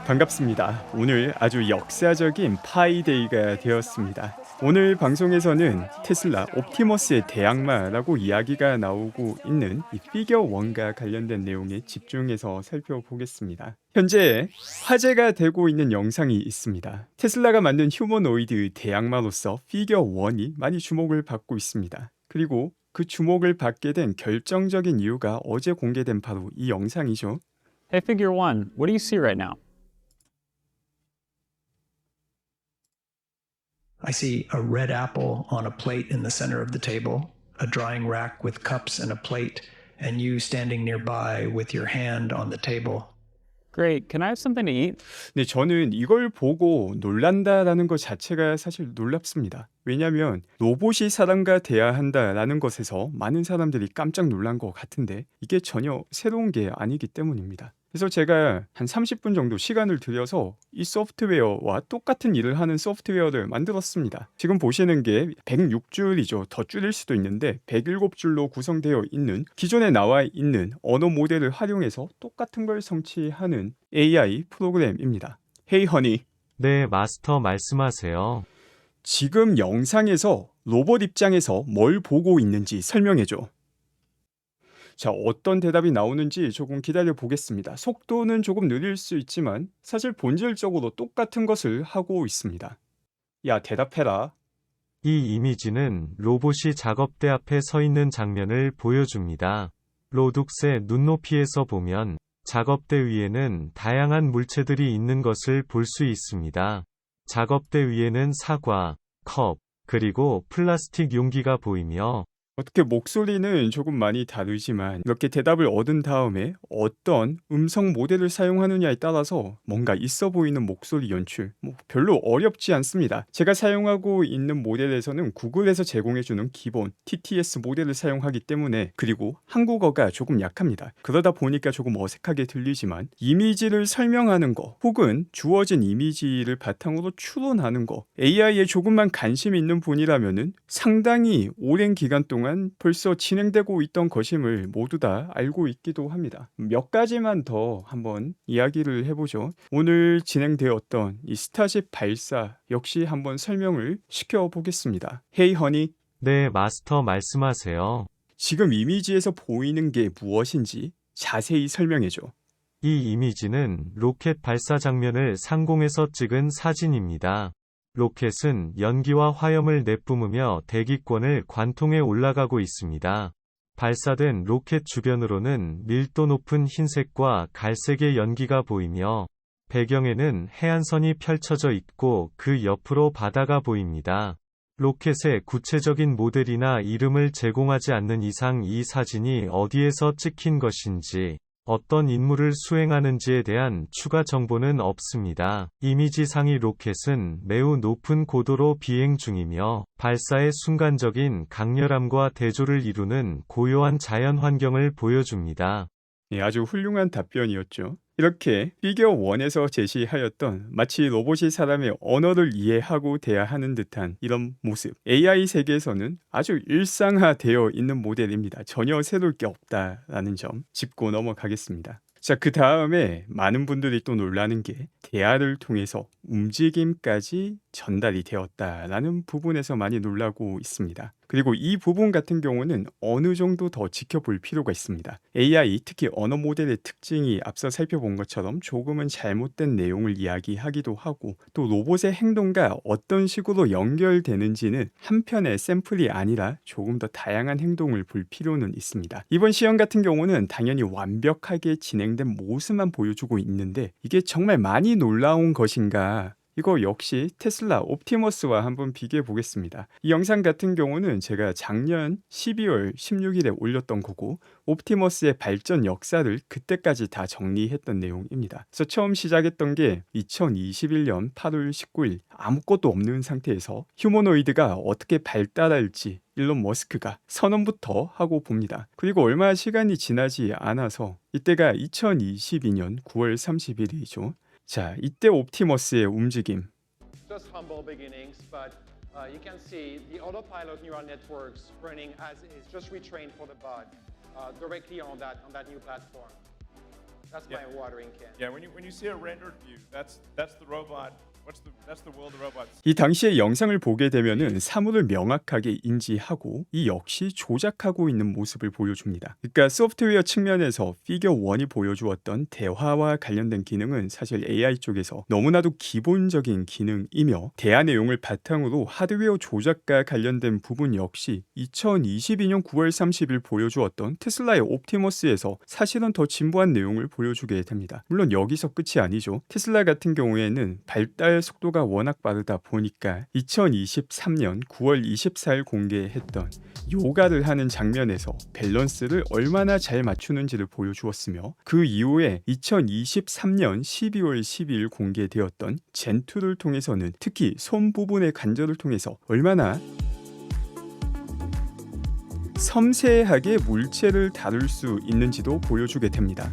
반갑습니다. 오늘 아주 역사적인 파이데이가 되었습니다. 오늘 방송에서는 테슬라 옵티머스의 대항마라고 이야기가 나오고 있는 이 피겨 1과 관련된 내용에 집중해서 살펴보겠습니다. 현재 화제가 되고 있는 영상이 있습니다. 테슬라가 만든 휴머노이드 대항마로서 피겨 1이 많이 주목을 받고 있습니다. 그리고 그 주목을 받게 된 결정적인 이유가 어제 공개된 바로 이 영상이죠. Hey, Figure One, what do you see right now? I see a red apple on a plate in the center of the table, a drying rack with cups and a plate, and you standing nearby with your hand on the table. Great, can I have something to eat? 네, 저는 이걸 보고 놀란다라는 것 자체가 사실 놀랍습니다. 왜냐하면 로봇이 사람과 대화한다라는 것에서 많은 사람들이 깜짝 놀란 것 같은데 이게 전혀 새로운 게 아니기 때문입니다. 그래서 제가 한 30분 정도 시간을 들여서 이 소프트웨어와 똑같은 일을 하는 소프트웨어를 만들었습니다. 지금 보시는 게 106줄이죠. 더 줄일 수도 있는데 107줄로 구성되어 있는 기존에 나와 있는 언어 모델을 활용해서 똑같은 걸 성취하는 AI 프로그램입니다. Hey honey. 네, 마스터 말씀하세요. 지금 영상에서 로봇 입장에서 뭘 보고 있는지 설명해줘. 자, 어떤 대답이 나오는지 조금 기다려 보겠습니다. 속도는 조금 느릴 수 있지만 사실 본질적으로 똑같은 것을 하고 있습니다. 야, 대답해라. 이 이미지는 로봇이 작업대 앞에 서 있는 장면을 보여줍니다. 로둑스의 눈높이에서 보면 작업대 위에는 다양한 물체들이 있는 것을 볼 수 있습니다. 작업대 위에는 사과, 컵, 그리고 플라스틱 용기가 보이며 어떻게 목소리는 조금 많이 다르지만 이렇게 대답을 얻은 다음에 어떤 음성 모델을 사용하느냐에 따라서 뭔가 있어 보이는 목소리 연출 별로 어렵지 않습니다. 제가 사용하고 있는 모델에서는 구글에서 제공해주는 기본 TTS 모델을 사용하기 때문에 그리고 한국어가 조금 약합니다. 그러다 보니까 조금 어색하게 들리지만 이미지를 설명하는 거 혹은 주어진 이미지를 바탕으로 추론하는 거 AI에 조금만 관심이 있는 분이라면은 상당히 오랜 기간 동안 벌써 진행되고 있던 것임을 모두 다 알고 있기도 합니다. 몇 가지만 더 한번 이야기를 해보죠. 오늘 진행되었던 이 스타쉽 발사 역시 한번 설명을 시켜보겠습니다. Hey honey. 네, 마스터 말씀하세요. 지금 이미지에서 보이는 게 무엇인지 자세히 설명해줘. 이 이미지는 로켓 발사 장면을 상공에서 찍은 사진입니다. 로켓은 연기와 화염을 내뿜으며 대기권을 관통해 올라가고 있습니다. 발사된 로켓 주변으로는 밀도 높은 흰색과 갈색의 연기가 보이며 배경에는 해안선이 펼쳐져 있고 그 옆으로 바다가 보입니다. 로켓의 구체적인 모델이나 이름을 제공하지 않는 이상 이 사진이 어디에서 찍힌 것인지 어떤 임무를 수행하는지에 대한 추가 정보는 없습니다. 이미지상의 로켓은 매우 높은 고도로 비행 중이며 발사의 순간적인 강렬함과 대조를 이루는 고요한 자연 환경을 보여줍니다. 네, 아주 훌륭한 답변이었죠. 이렇게 피겨 1에서 제시하였던 마치 로봇이 사람의 언어를 이해하고 대화하는 듯한 이런 모습 AI 세계에서는 아주 일상화되어 있는 모델입니다. 전혀 새로울 게 없다라는 점 짚고 넘어가겠습니다. 자, 그 다음에 많은 분들이 또 놀라는 게 대화를 통해서 움직임까지 전달이 되었다라는 부분에서 많이 놀라고 있습니다. 그리고 이 부분 같은 경우는 어느 정도 더 지켜볼 필요가 있습니다. AI, 특히 언어 모델의 특징이 앞서 살펴본 것처럼 조금은 잘못된 내용을 이야기하기도 하고 또 로봇의 행동과 어떤 식으로 연결되는지는 한 편의 샘플이 아니라 조금 더 다양한 행동을 볼 필요는 있습니다. 이번 시험 같은 경우는 당연히 완벽하게 진행된 모습만 보여주고 있는데 이게 정말 많이 놀라운 것인가? 이거 역시 테슬라 옵티머스와 한번 비교해 보겠습니다. 이 영상 같은 경우는 제가 작년 12월 16일에 올렸던 거고 옵티머스의 발전 역사를 그때까지 다 정리했던 내용입니다. 그래서 처음 시작했던 게 2021년 8월 19일 아무것도 없는 상태에서 휴머노이드가 어떻게 발달할지 일론 머스크가 선언부터 하고 봅니다. 그리고 얼마 시간이 지나지 않아서 이때가 2022년 9월 31일이죠. 자, 이때 옵티머스의 움직임. Just humble beginnings, but you can see the autopilot neural networks running as is, just retrained for the bot directly on that new platform. That's my watering can. Yeah, when you see a rendered view, that's the robot. That's the world the robots. 이 당시의 영상을 보게 되면은 사물을 명확하게 인지하고 이 역시 조작하고 있는 모습을 보여줍니다. 그러니까 소프트웨어 측면에서 피겨 1이 보여주었던 대화와 관련된 기능은 사실 AI 쪽에서 너무나도 기본적인 기능이며 대화 내용을 바탕으로 하드웨어 조작과 관련된 부분 역시 2022년 9월 30일 보여주었던 테슬라의 옵티머스에서 사실은 더 진부한 내용을 보여주게 됩니다. 물론 여기서 끝이 아니죠. 테슬라 같은 경우에는 발달 속도가 워낙 빠르다 보니까 2023년 9월 24일 공개했던 요가를 하는 장면에서 밸런스를 얼마나 잘 맞추는지를 보여주었으며 그 이후에 2023년 12월 12일 공개되었던 젠2를 통해서는 특히 손 부분의 관절을 통해서 얼마나 섬세하게 물체를 다룰 수 있는지도 보여주게 됩니다.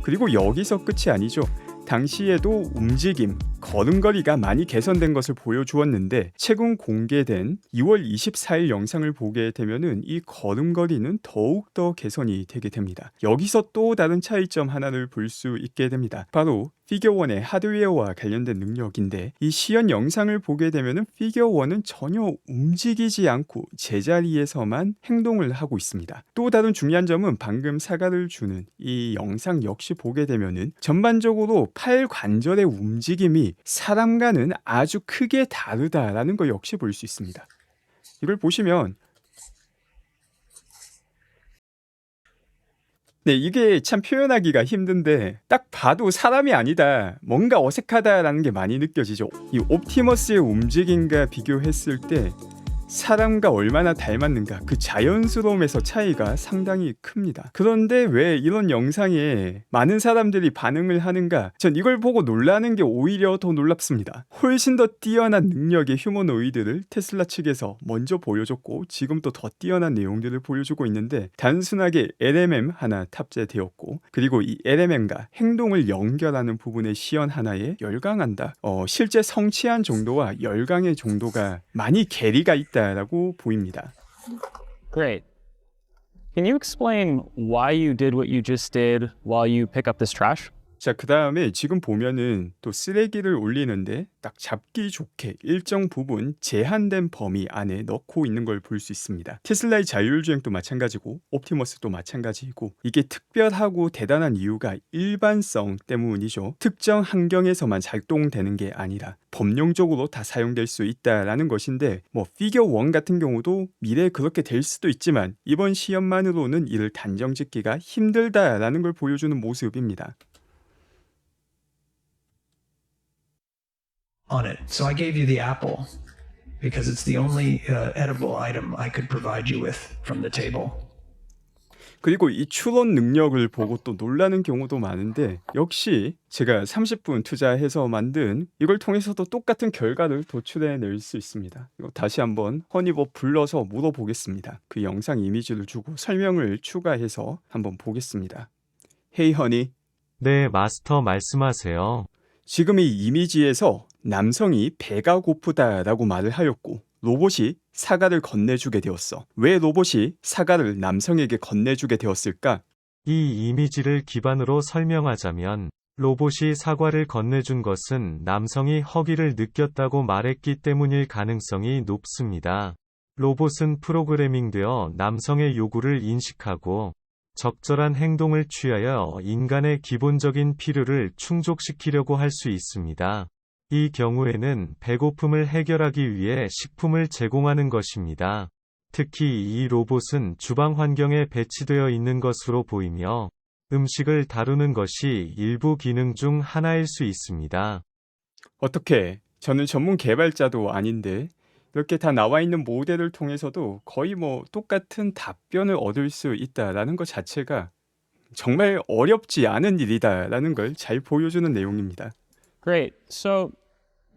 그리고 여기서 끝이 아니죠. 당시에도 움직임, 걸음걸이가 많이 개선된 것을 보여주었는데 최근 공개된 2월 24일 영상을 보게 되면은 이 걸음걸이는 더욱더 개선이 되게 됩니다. 여기서 또 다른 차이점 하나를 볼 수 있게 됩니다. 바로 피겨1의 하드웨어와 관련된 능력인데 이 시연 영상을 보게 되면은 피겨1은 전혀 움직이지 않고 제자리에서만 행동을 하고 있습니다. 또 다른 중요한 점은 방금 사과를 주는 이 영상 역시 보게 되면은 전반적으로 팔 관절의 움직임이 사람과는 아주 크게 다르다라는 거 역시 볼 수 있습니다. 이걸 보시면 네, 이게 참 표현하기가 힘든데 딱 봐도 사람이 아니다, 뭔가 어색하다라는 게 많이 느껴지죠. 이 옵티머스의 움직임과 비교했을 때 사람과 얼마나 닮았는가, 그 자연스러움에서 차이가 상당히 큽니다. 그런데 왜 이런 영상에 많은 사람들이 반응을 하는가? 전 이걸 보고 놀라는 게 오히려 더 놀랍습니다. 훨씬 더 뛰어난 능력의 휴머노이드를 테슬라 측에서 먼저 보여줬고 지금 또 더 뛰어난 내용들을 보여주고 있는데 단순하게 LMM 하나 탑재되었고 그리고 이 LMM과 행동을 연결하는 부분의 시연 하나에 열광한다. 실제 성취한 정도와 열광의 정도가 많이 괴리가 있다 라고 보입니다. Great. Can you explain why you did what you just did while you pick up this trash? 자, 그 다음에 지금 보면은 또 쓰레기를 올리는데 딱 잡기 좋게 일정 부분 제한된 범위 안에 넣고 있는 걸 볼 수 있습니다. 테슬라의 자율주행도 마찬가지고 옵티머스도 마찬가지이고 이게 특별하고 대단한 이유가 일반성 때문이죠. 특정 환경에서만 작동되는 게 아니라 법령적으로 다 사용될 수 있다라는 것인데 뭐 피겨 1 같은 경우도 미래에 그렇게 될 수도 있지만 이번 시험만으로는 이를 단정짓기가 힘들다라는 걸 보여주는 모습입니다. On it. So I gave you the apple because it's the only edible item I could provide you with from the table. 그리고 이 추론 능력을 보고 또 놀라는 경우도 많은데 역시 제가 30분 투자해서 만든 이걸 통해서도 똑같은 결과를 도출해낼 수 있습니다. 이거 다시 한번 허니버 불러서 물어보겠습니다. 그 영상 이미지를 주고 설명을 추가해서 한번 보겠습니다. Hey 허니. 네, 마스터 말씀하세요. 지금 이 이미지에서 남성이 배가 고프다라고 말을 하였고 로봇이 사과를 건네주게 되었어. 왜 로봇이 사과를 남성에게 건네주게 되었을까? 이 이미지를 기반으로 설명하자면 로봇이 사과를 건네준 것은 남성이 허기를 느꼈다고 말했기 때문일 가능성이 높습니다. 로봇은 프로그래밍되어 남성의 요구를 인식하고 적절한 행동을 취하여 인간의 기본적인 필요를 충족시키려고 할 수 있습니다. 이 경우에는 배고픔을 해결하기 위해 식품을 제공하는 것입니다. 특히 이 로봇은 주방 환경에 배치되어 있는 것으로 보이며 음식을 다루는 것이 일부 기능 중 하나일 수 있습니다. 어떻게? 저는 전문 개발자도 아닌데 이렇게 다 나와 있는 모델을 통해서도 거의 뭐 똑같은 답변을 얻을 수 있다라는 것 자체가 정말 어렵지 않은 일이다라는 걸 잘 보여주는 내용입니다. Great. So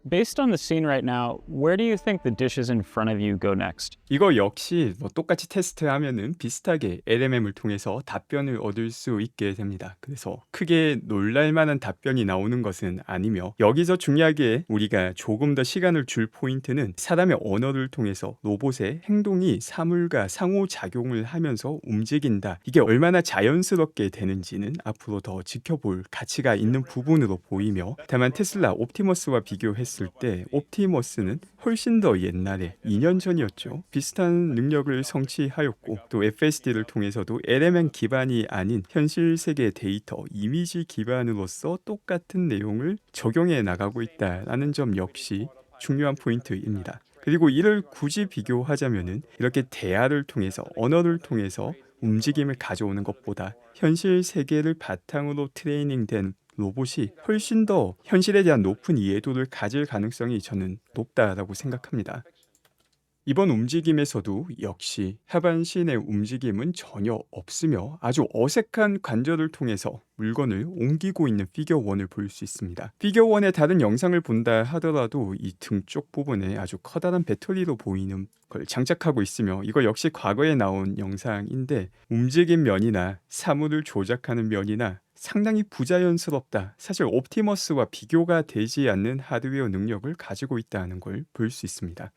Based on the scene right now, where do you think the dishes in front of you go next? 이거 역시 똑같이 테스트하면은 비슷하게 LMM을 통해서 답변을 얻을 수 있게 됩니다. 그래서 크게 놀랄만한 답변이 나오는 것은 아니며 여기서 중요하게 우리가 조금 더 시간을 줄 포인트는 사람의 언어를 통해서 로봇의 행동이 사물과 상호작용을 하면서 움직인다. 이게 얼마나 자연스럽게 되는지는 앞으로 더 지켜볼 가치가 있는 부분으로 보이며 다만 테슬라 옵티머스와 비교했을 때 옵티머스는 훨씬 더 옛날에 2년 전이었죠. 비슷한 능력을 성취하였고 또 FSD를 통해서도 LMM 기반이 아닌 현실 세계 데이터 이미지 기반으로서 똑같은 내용을 적용해 나가고 있다라는 점 역시 중요한 포인트입니다. 그리고 이를 굳이 비교하자면은 이렇게 대화를 통해서 언어를 통해서 움직임을 가져오는 것보다 현실 세계를 바탕으로 트레이닝된 로봇이 훨씬 더 현실에 대한 높은 이해도를 가질 가능성이 저는 높다라고 생각합니다. 이번 움직임에서도 역시 하반신의 움직임은 전혀 없으며 아주 어색한 관절을 통해서 물건을 옮기고 있는 피겨 1을 볼 수 있습니다. 피겨 1의 다른 영상을 본다 하더라도 이 등 쪽 부분에 아주 커다란 배터리로 보이는 걸 장착하고 있으며 이거 역시 과거에 나온 영상인데 움직임 면이나 사물을 조작하는 면이나 상당히 부자연스럽다. 사실 옵티머스와 비교가 되지 않는 하드웨어 능력을 가지고 있다는 걸 볼 수 있습니다.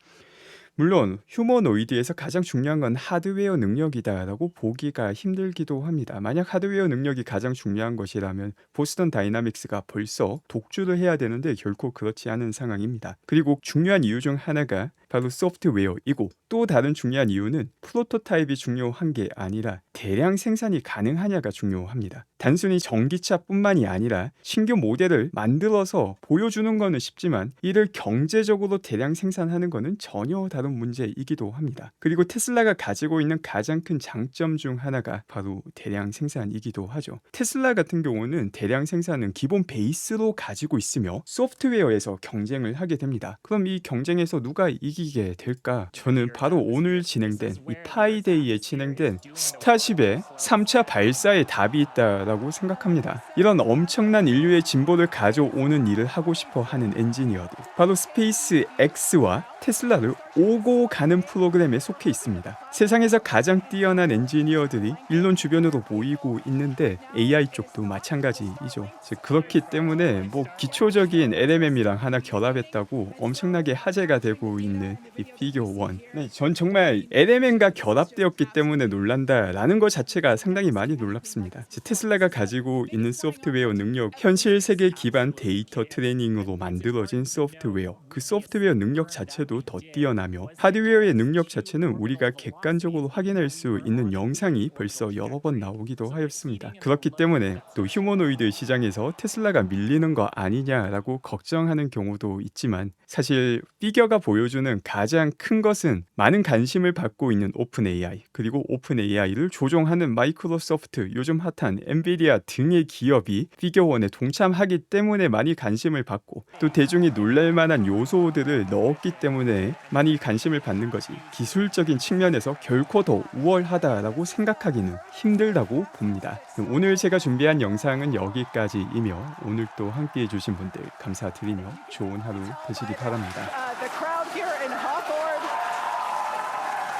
물론 휴머노이드에서 가장 중요한 건 하드웨어 능력이다라고 보기가 힘들기도 합니다. 만약 하드웨어 능력이 가장 중요한 것이라면 보스턴 다이나믹스가 벌써 독주를 해야 되는데 결코 그렇지 않은 상황입니다. 그리고 중요한 이유 중 하나가 바로 소프트웨어이고 또 다른 중요한 이유는 프로토타입이 중요한 게 아니라 대량 생산이 가능하냐가 중요합니다. 단순히 전기차뿐만이 아니라 신규 모델을 만들어서 보여주는 거는 쉽지만 이를 경제적으로 대량 생산하는 거는 전혀 다른 문제이기도 합니다. 그리고 테슬라가 가지고 있는 가장 큰 장점 중 하나가 바로 대량 생산이기도 하죠. 테슬라 같은 경우는 대량 생산은 기본 베이스로 가지고 있으며 소프트웨어에서 경쟁을 하게 됩니다. 그럼 이 경쟁에서 누가 이기게 될까? 저는 바로 오늘 진행된 이 파이데이에 진행된 스타쉽의 3차 발사에 답이 있다라고 생각합니다. 이런 엄청난 인류의 진보를 가져오는 일을 하고 싶어 하는 엔지니어들, 바로 스페이스 X와 테슬라를 오고 가는 프로그램에 속해 있습니다. 세상에서 가장 뛰어난 엔지니어들이 일론 주변으로 모이고 있는데 AI 쪽도 마찬가지이죠. 그렇기 때문에 기초적인 LMM이랑 하나 결합했다고 엄청나게 화제가 되고 있는 이 피겨 1. 네, 전 정말 LMM과 결합되었기 때문에 놀란다라는 것 자체가 상당히 많이 놀랍습니다. 테슬라가 가지고 있는 소프트웨어 능력, 현실 세계 기반 데이터 트레이닝으로 만들어진 소프트웨어, 그 소프트웨어 능력 자체도 더 뛰어나며 하드웨어의 능력 자체는 우리가 객관적으로 확인할 수 있는 영상이 벌써 여러 번 나오기도 하였습니다. 그렇기 때문에 또 휴머노이드 시장에서 테슬라가 밀리는 거 아니냐라고 걱정하는 경우도 있지만 사실 피겨가 보여주는 가장 큰 것은 많은 관심을 받고 있는 오픈 AI, 그리고 오픈 AI를 조종하는 마이크로소프트, 요즘 핫한 엔비디아 등의 기업이 피겨 1에 동참하기 때문에 많이 관심을 받고 또 대중이 놀랄만한 요소들을 넣었기 때문에 많이 관심을 받는 거지, 기술적인 측면에서 결코 더 우월하다라고 생각하기는 힘들다고 봅니다. 오늘 제가 준비한 영상은 여기까지이며 오늘 또 함께해 주신 분들 감사드리며 좋은 하루 되시기 바랍니다.